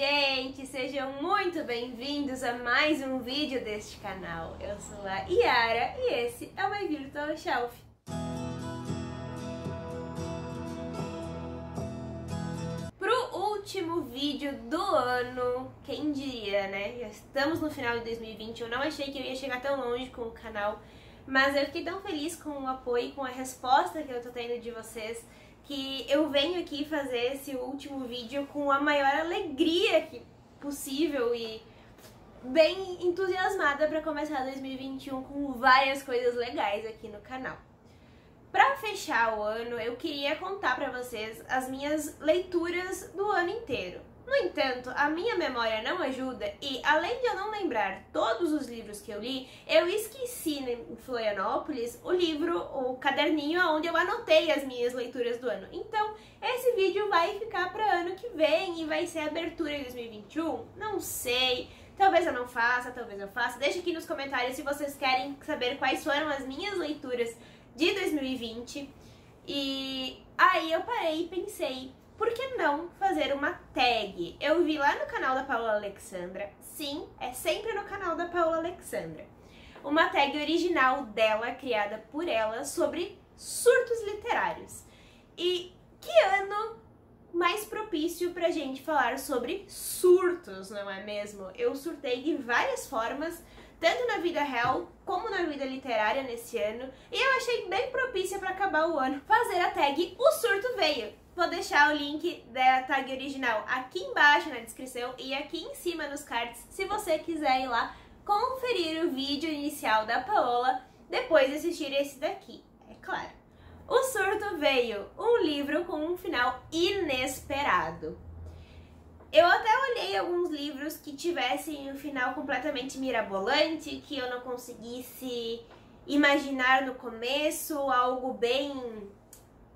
gente! Sejam muito bem-vindos a mais um vídeo deste canal. Eu sou a Yara e esse é o My Virtual Shelf. Pro último vídeo do ano, quem diria, né? Já estamos no final de 2020, eu não achei que eu ia chegar tão longe com o canal, mas eu fiquei tão feliz com o apoio e com a resposta que eu tô tendo de vocês, que eu venho aqui fazer esse último vídeo com a maior alegria possível e bem entusiasmada para começar 2021 com várias coisas legais aqui no canal. Para fechar o ano, eu queria contar para vocês as minhas leituras do ano inteiro. No entanto, a minha memória não ajuda e, além de eu não lembrar todos os livros que eu li, eu esqueci em Florianópolis o caderninho onde eu anotei as minhas leituras do ano. Então, esse vídeo vai ficar para ano que vem e vai ser a abertura de 2021? Não sei, talvez eu não faça, talvez eu faça. Deixa aqui nos comentários se vocês querem saber quais foram as minhas leituras de 2020. E aí eu parei e pensei, por que não fazer uma tag? Eu vi lá no canal da Paula Alexandra, sim, é sempre no canal da Paula Alexandra, uma tag original dela, criada por ela, sobre surtos literários. E que ano mais propício pra gente falar sobre surtos, não é mesmo? Eu surtei de várias formas, tanto na vida real como na vida literária nesse ano, e eu achei bem propícia para acabar o ano fazer a tag O Surto Veio. Vou deixar o link da tag original aqui embaixo na descrição e aqui em cima nos cards, se você quiser ir lá conferir o vídeo inicial da Paola depois de assistir esse daqui, é claro. O Surto Veio, um livro com um final inesperado. Eu até olhei alguns livros que tivessem um final completamente mirabolante, que eu não conseguisse imaginar no começo, algo bem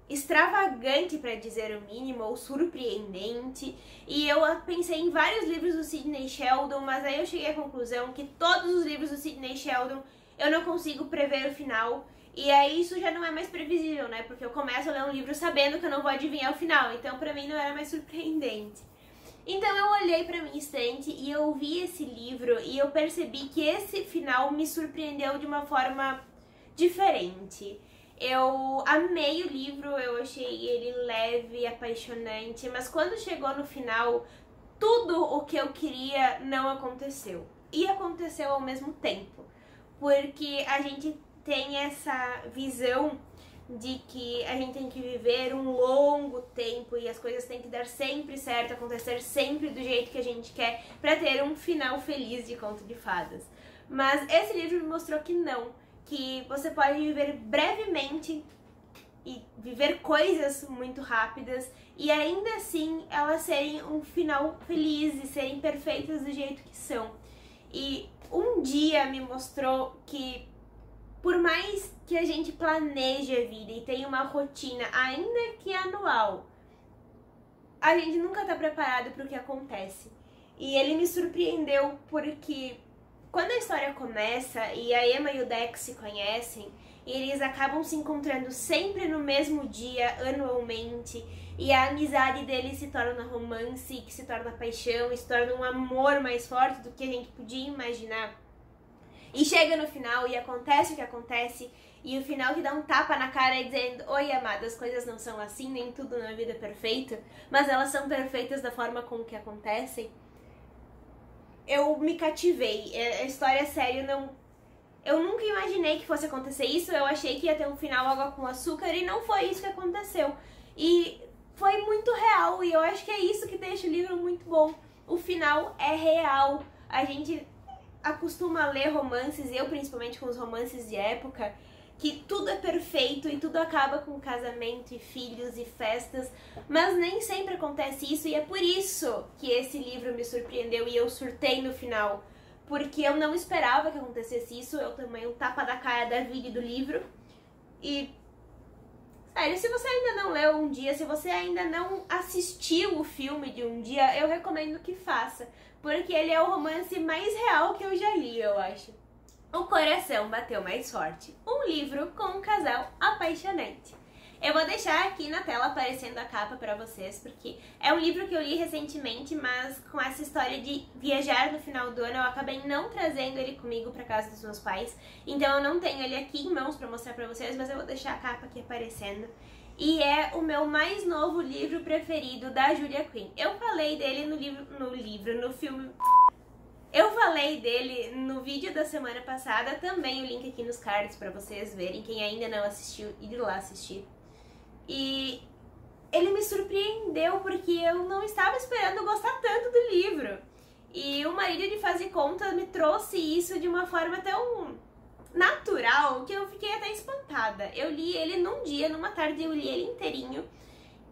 extravagante, para dizer o mínimo, ou surpreendente. E eu pensei em vários livros do Sidney Sheldon, mas aí eu cheguei à conclusão que todos os livros do Sidney Sheldon eu não consigo prever o final. E aí isso já não é mais previsível, né? Porque eu começo a ler um livro sabendo que eu não vou adivinhar o final, então pra mim não era mais surpreendente. Então eu olhei pra minha estante e eu vi esse livro e eu percebi que esse final me surpreendeu de uma forma diferente. Eu amei o livro, eu achei ele leve e apaixonante, mas quando chegou no final, tudo o que eu queria não aconteceu. E aconteceu ao mesmo tempo, porque a gente tem essa visão de que a gente tem que viver um longo tempo e as coisas têm que dar sempre certo, acontecer sempre do jeito que a gente quer para ter um final feliz de conto de fadas. Mas esse livro me mostrou que não, que você pode viver brevemente e viver coisas muito rápidas e ainda assim elas serem um final feliz e serem perfeitas do jeito que são. E um dia me mostrou que por mais que a gente planeje a vida e tenha uma rotina, ainda que anual, a gente nunca tá preparado para o que acontece. E ele me surpreendeu porque quando a história começa e a Emma e o Dex se conhecem, eles acabam se encontrando sempre no mesmo dia, anualmente, e a amizade deles se torna romance, que se torna paixão, e se torna um amor mais forte do que a gente podia imaginar. E chega no final e acontece o que acontece, e o final que dá um tapa na cara dizendo: oi, amada, as coisas não são assim, nem tudo na vida é perfeito, mas elas são perfeitas da forma como que acontecem. Eu me cativei, a história, sério, eu nunca imaginei que fosse acontecer isso, eu achei que ia ter um final água com açúcar e não foi isso que aconteceu. E foi muito real, e eu acho que é isso que deixa o livro muito bom. O final é real, a gente acostuma a ler romances, eu principalmente com os romances de época, que tudo é perfeito e tudo acaba com casamento e filhos e festas, mas nem sempre acontece isso, e é por isso que esse livro me surpreendeu e eu surtei no final, porque eu não esperava que acontecesse isso. Eu tomei um tapa da cara da vida do livro. E sério, se você ainda não leu Um Dia, se você ainda não assistiu o filme de Um Dia, eu recomendo que faça, porque ele é o romance mais real que eu já li, eu acho. O Coração Bateu Mais Forte, um livro com um casal apaixonante. Eu vou deixar aqui na tela aparecendo a capa pra vocês, porque é um livro que eu li recentemente, mas com essa história de viajar no final do ano, eu acabei não trazendo ele comigo pra casa dos meus pais. Então eu não tenho ele aqui em mãos pra mostrar pra vocês, mas eu vou deixar a capa aqui aparecendo. E é o meu mais novo livro preferido da Julia Quinn. Eu falei dele no filme... Eu falei dele no vídeo da semana passada, também o link aqui nos cards pra vocês verem, quem ainda não assistiu, ir lá assistir. E ele me surpreendeu porque eu não estava esperando gostar tanto do livro. E o Marido de Fazer Conta me trouxe isso de uma forma tão natural que eu fiquei até espantada. Eu li ele num dia, numa tarde eu li ele inteirinho.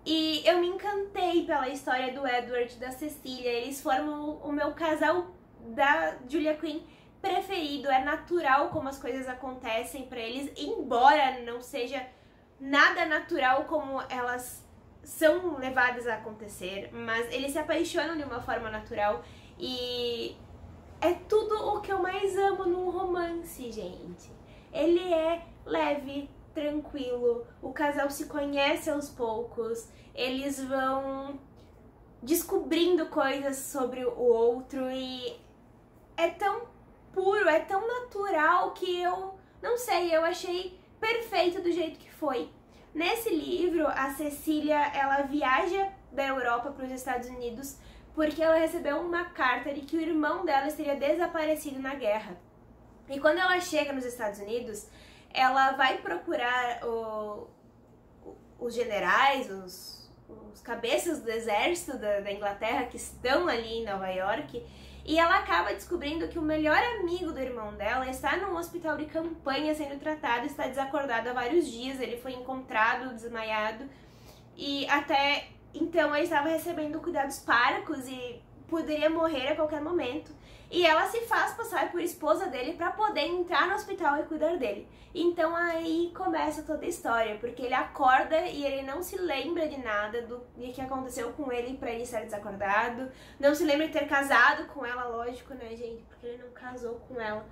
E eu me encantei pela história do Edward e da Cecília. Eles formam o meu casal da Julia Quinn preferido. É natural como as coisas acontecem pra eles, embora não seja nada natural como elas são levadas a acontecer, mas eles se apaixonam de uma forma natural e é tudo o que eu mais amo num romance, gente. Ele é leve, tranquilo, o casal se conhece aos poucos, eles vão descobrindo coisas sobre o outro e é tão puro, é tão natural que eu não sei, eu achei perfeito do jeito que foi. Nesse livro, a Cecília, ela viaja da Europa para os Estados Unidos porque ela recebeu uma carta de que o irmão dela estaria desaparecido na guerra. E quando ela chega nos Estados Unidos, ela vai procurar os generais, os cabeças do exército da Inglaterra que estão ali em Nova York, e ela acaba descobrindo que o melhor amigo do irmão dela está num hospital de campanha sendo tratado, está desacordado há vários dias, ele foi encontrado desmaiado e até então ele estava recebendo cuidados parcos e poderia morrer a qualquer momento. E ela se faz passar por esposa dele para poder entrar no hospital e cuidar dele. Então aí começa toda a história, porque ele acorda e ele não se lembra de nada do que aconteceu com ele para ele estar desacordado. Não se lembra de ter casado com ela, lógico, né, gente? Porque ele não casou com ela.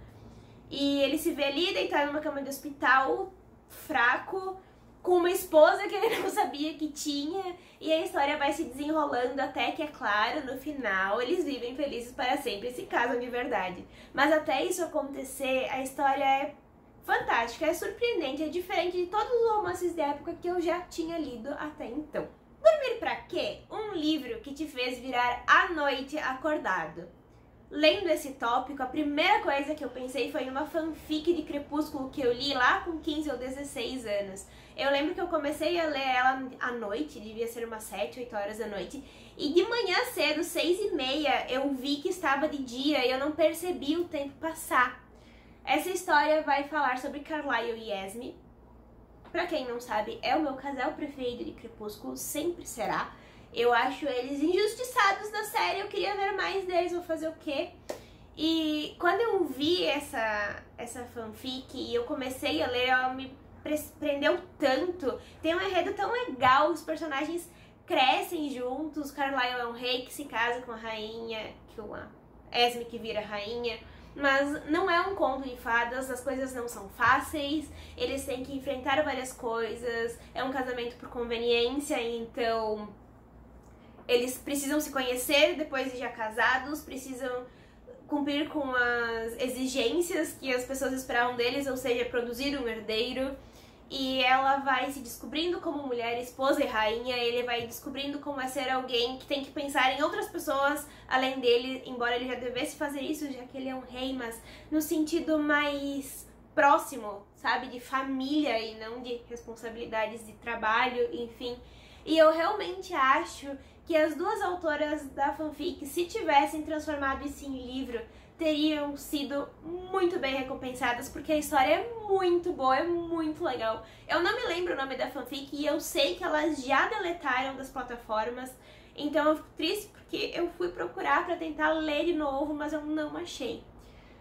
E ele se vê ali deitado numa cama de hospital, fraco, com uma esposa que ele não sabia que tinha, e a história vai se desenrolando até que, é claro, no final eles vivem felizes para sempre e se casam de verdade. Mas até isso acontecer, a história é fantástica, é surpreendente, é diferente de todos os romances de época que eu já tinha lido até então. Dormir pra quê? Um livro que te fez virar à noite acordado. Lendo esse tópico, a primeira coisa que eu pensei foi numa fanfic de Crepúsculo que eu li lá com 15 ou 16 anos. Eu lembro que eu comecei a ler ela à noite, devia ser umas 7, 8 horas da noite, e de manhã cedo, 6h30, eu vi que estava de dia e eu não percebi o tempo passar. Essa história vai falar sobre Carlyle e Esme. Pra quem não sabe, é o meu casal preferido de Crepúsculo, sempre será. Eu acho eles injustiçados na série, eu queria ver mais deles, vou fazer o quê? E quando eu vi essa fanfic e eu comecei a ler, ela me prendeu tanto. Tem um enredo tão legal, os personagens crescem juntos, Carlyle é um rei que se casa com a rainha, Esme que vira rainha. Mas não é um conto de fadas, as coisas não são fáceis, eles têm que enfrentar várias coisas, é um casamento por conveniência, então eles precisam se conhecer depois de já casados, precisam cumprir com as exigências que as pessoas esperavam deles, ou seja, produzir um herdeiro. E ela vai se descobrindo como mulher, esposa e rainha, ele vai descobrindo como é ser alguém que tem que pensar em outras pessoas além dele, embora ele já devesse fazer isso, já que ele é um rei, mas no sentido mais próximo, sabe, de família e não de responsabilidades de trabalho, enfim. E eu realmente acho que as duas autoras da fanfic, se tivessem transformado isso em livro, teriam sido muito bem recompensadas, porque a história é muito boa, é muito legal. Eu não me lembro o nome da fanfic e eu sei que elas já deletaram das plataformas, então eu fico triste porque eu fui procurar pra tentar ler de novo, mas eu não achei.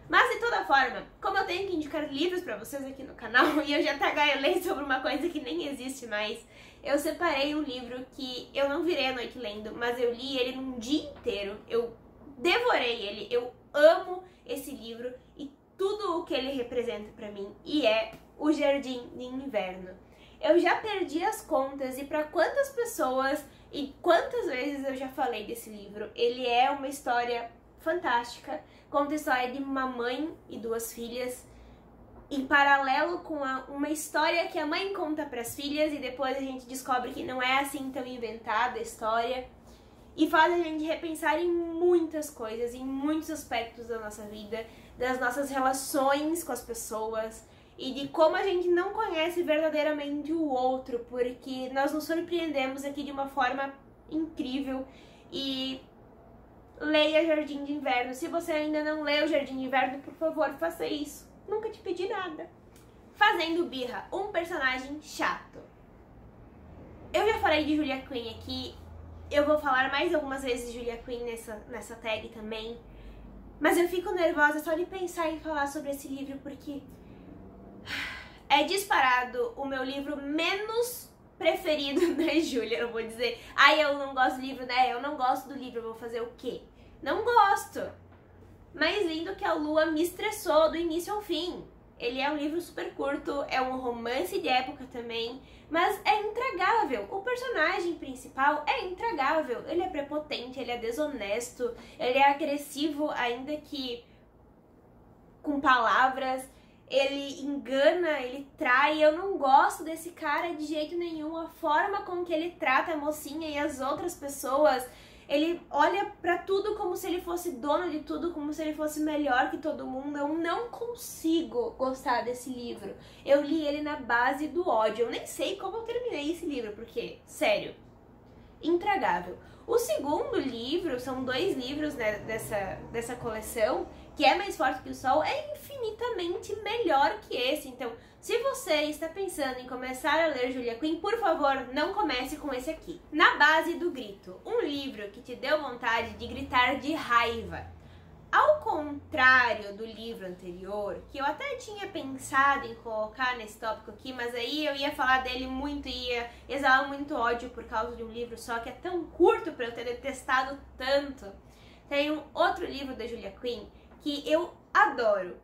Mas de toda forma, como eu tenho que indicar livros pra vocês aqui no canal e eu já tagarelei sobre uma coisa que nem existe mais, eu separei um livro que eu não virei a noite lendo, mas eu li ele num dia inteiro, eu devorei ele, eu amo esse livro e tudo o que ele representa pra mim, e é O Jardim de Inverno. Eu já perdi as contas e para quantas pessoas e quantas vezes eu já falei desse livro. Ele é uma história fantástica, conta a história de uma mãe e duas filhas, em paralelo com uma história que a mãe conta para as filhas e depois a gente descobre que não é assim tão inventada a história. E faz a gente repensar em muitas coisas, em muitos aspectos da nossa vida, das nossas relações com as pessoas e de como a gente não conhece verdadeiramente o outro, porque nós nos surpreendemos aqui de uma forma incrível. E leia Jardim de Inverno. Se você ainda não leu Jardim de Inverno, por favor, faça isso. Nunca te pedi nada. Fazendo birra, um personagem chato. Eu já falei de Julia Quinn aqui. Eu vou falar mais algumas vezes de Julia Quinn nessa tag também. Mas eu fico nervosa só de pensar em falar sobre esse livro, porque é disparado o meu livro menos preferido da Julia. Eu vou dizer, ai, eu não gosto do livro, né? Eu não gosto do livro, eu vou fazer o quê? Não gosto. Mais lindo que a Lua me estressou do início ao fim. Ele é um livro super curto, é um romance de época também, mas é intragável. O personagem principal é intragável. Ele é prepotente, ele é desonesto, ele é agressivo, ainda que com palavras. Ele engana, ele trai. Eu não gosto desse cara de jeito nenhum. A forma com que ele trata a mocinha e as outras pessoas. Ele olha pra tudo como se ele fosse dono de tudo, como se ele fosse melhor que todo mundo. Eu não consigo gostar desse livro. Eu li ele na base do ódio. Eu nem sei como eu terminei esse livro, porque, sério, intragável. O segundo livro, são 2 livros, né, dessa coleção, que é Mais Forte que o Sol, é infinitamente melhor que esse. Então, se você está pensando em começar a ler Julia Quinn, por favor, não comece com esse aqui. Na Base do Grito, um livro que te deu vontade de gritar de raiva. Ao contrário do livro anterior, que eu até tinha pensado em colocar nesse tópico aqui, mas aí eu ia falar dele muito e ia exalar muito ódio por causa de um livro só, que é tão curto para eu ter detestado tanto. Tem um outro livro da Julia Quinn que eu adoro,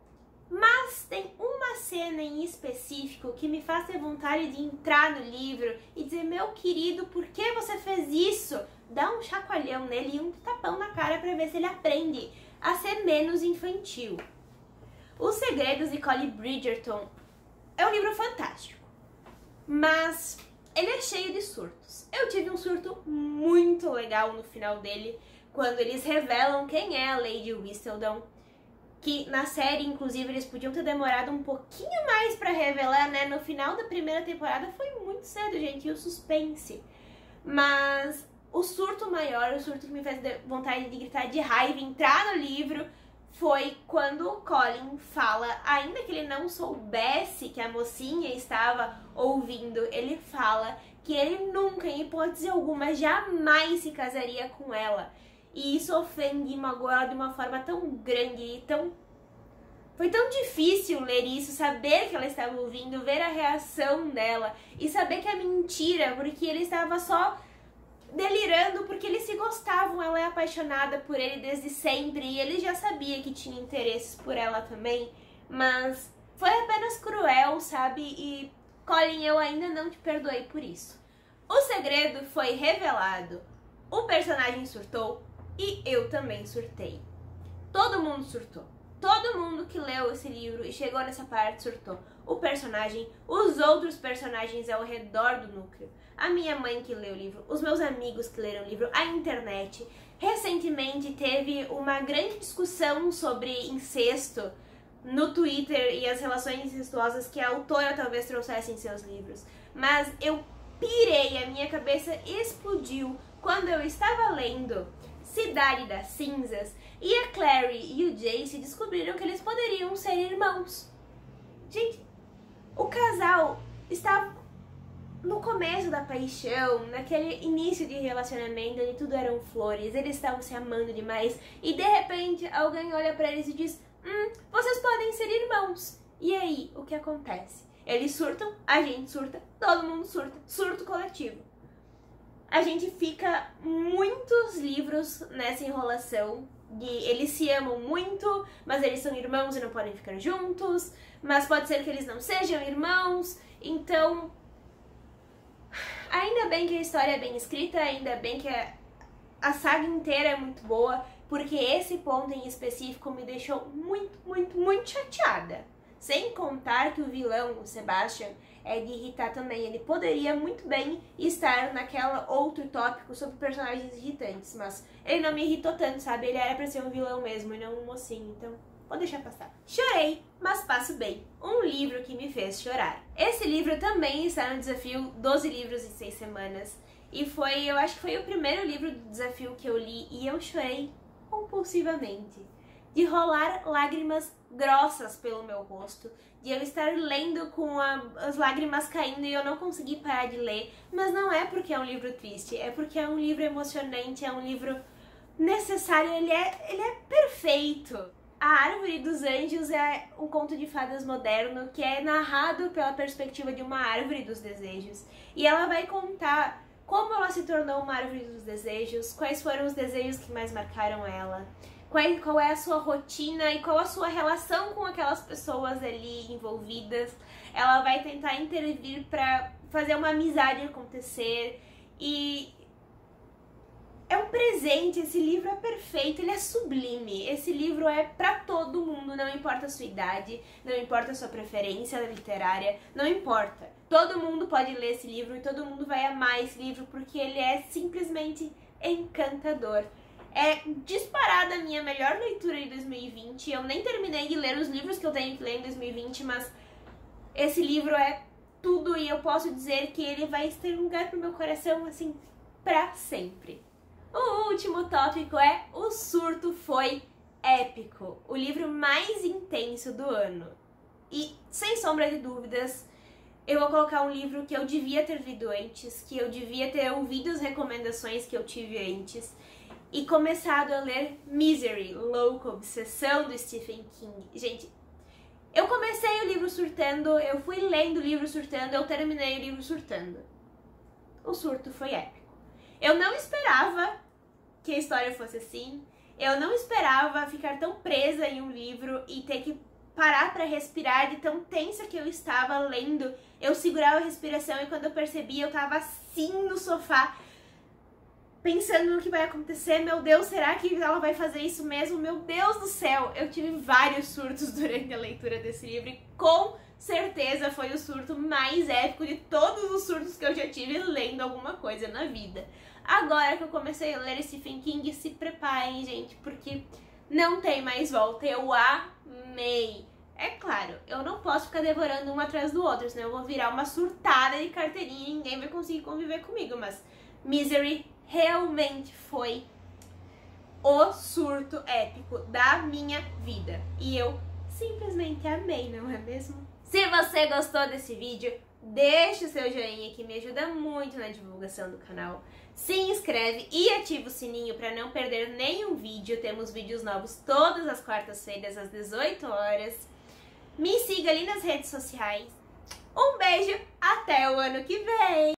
mas tem uma cena em específico que me faz ter vontade de entrar no livro e dizer, meu querido, por que você fez isso? Dá um chacoalhão nele e um tapão na cara para ver se ele aprende a ser menos infantil. Os Segredos de Collie Bridgerton é um livro fantástico, mas ele é cheio de surtos. Eu tive um surto muito legal no final dele, quando eles revelam quem é a Lady Whistledown, que na série, inclusive, eles podiam ter demorado um pouquinho mais pra revelar, né? No final da primeira temporada foi muito cedo, gente, e o suspense. Mas o surto maior, o surto que me fez vontade de gritar de raiva, entrar no livro, foi quando o Colin fala, ainda que ele não soubesse que a mocinha estava ouvindo, ele fala que ele nunca, em hipótese alguma, jamais se casaria com ela. E isso ofende e magoa ela de uma forma tão grande e tão... Foi tão difícil ler isso, saber que ela estava ouvindo, ver a reação dela e saber que é mentira, porque ele estava só delirando porque eles se gostavam, ela é apaixonada por ele desde sempre e ele já sabia que tinha interesses por ela também, mas foi apenas cruel, sabe? E Colin, eu ainda não te perdoei por isso. O segredo foi revelado, o personagem surtou e eu também surtei. Todo mundo surtou. Todo mundo que leu esse livro e chegou nessa parte surtou. O personagem, os outros personagens ao redor do núcleo, a minha mãe que leu o livro, os meus amigos que leram o livro, a internet. Recentemente teve uma grande discussão sobre incesto no Twitter e as relações incestuosas que a autora talvez trouxesse em seus livros. Mas eu pirei, a minha cabeça explodiu quando eu estava lendo Cidade das Cinzas e a Clary e o Jace descobriram que eles poderiam ser irmãos. Gente, o casal estava no começo da paixão, naquele início de relacionamento onde tudo eram flores, eles estavam se amando demais e de repente alguém olha pra eles e diz: vocês podem ser irmãos. E aí, o que acontece? Eles surtam, a gente surta, todo mundo surta, surto coletivo. A gente fica muitos livros nessa enrolação de eles se amam muito, mas eles são irmãos e não podem ficar juntos, mas pode ser que eles não sejam irmãos, então Ainda bem que a história é bem escrita, ainda bem que a saga inteira é muito boa, porque esse ponto em específico me deixou muito chateada. Sem contar que o vilão, o Sebastian, é de irritar também. Ele poderia muito bem estar naquela outro tópico sobre personagens irritantes, mas ele não me irritou tanto, sabe? Ele era pra ser um vilão mesmo e não um mocinho, então vou deixar passar. Chorei, mas passo bem. Um livro que me fez chorar. Esse livro também está no desafio 12 livros em 6 semanas. E eu acho que foi o primeiro livro do desafio que eu li e eu chorei compulsivamente. De rolar lágrimas grossas pelo meu rosto, de eu estar lendo com as lágrimas caindo e eu não conseguir parar de ler, mas não é porque é um livro triste, é porque é um livro emocionante, é um livro necessário, ele é perfeito. A Árvore dos Anjos é um conto de fadas moderno que é narrado pela perspectiva de uma árvore dos desejos, e ela vai contar como ela se tornou uma árvore dos desejos, quais foram os desejos que mais marcaram ela, qual é a sua rotina e qual a sua relação com aquelas pessoas ali envolvidas. Ela vai tentar intervir para fazer uma amizade acontecer e é um presente. Esse livro é perfeito, ele é sublime. Esse livro é pra todo mundo, não importa a sua idade, não importa a sua preferência literária, não importa. Todo mundo pode ler esse livro e todo mundo vai amar esse livro porque ele é simplesmente encantador. É disparada a minha melhor leitura de 2020. Eu nem terminei de ler os livros que eu tenho que ler em 2020, mas esse livro é tudo e eu posso dizer que ele vai ter um lugar pro meu coração, assim, pra sempre. O último tópico é O Surto Foi Épico, o livro mais intenso do ano. E, sem sombra de dúvidas, eu vou colocar um livro que eu devia ter lido antes, que eu devia ter ouvido as recomendações que eu tive antes, e começado a ler Misery, Louco, Obsessão, do Stephen King. Gente, eu comecei o livro surtando, eu fui lendo o livro surtando, eu terminei o livro surtando. O surto foi épico. Eu não esperava que a história fosse assim, eu não esperava ficar tão presa em um livro e ter que parar pra respirar de tão tensa que eu estava lendo. Eu segurava a respiração e quando eu percebi, eu tava assim no sofá, pensando no que vai acontecer. Meu Deus, será que ela vai fazer isso mesmo? Meu Deus do céu! Eu tive vários surtos durante a leitura desse livro e com certeza foi o surto mais épico de todos os surtos que eu já tive lendo alguma coisa na vida. Agora que eu comecei a ler Stephen King, se preparem, gente, porque não tem mais volta. Eu amei! É claro, eu não posso ficar devorando um atrás do outro, senão eu vou virar uma surtada de carteirinha e ninguém vai conseguir conviver comigo, mas Misery realmente foi o surto épico da minha vida. E eu simplesmente amei, não é mesmo? Se você gostou desse vídeo, deixa o seu joinha que me ajuda muito na divulgação do canal. Se inscreve e ativa o sininho para não perder nenhum vídeo. Temos vídeos novos todas as quartas-feiras às 18 horas. Me siga ali nas redes sociais. Um beijo, até o ano que vem!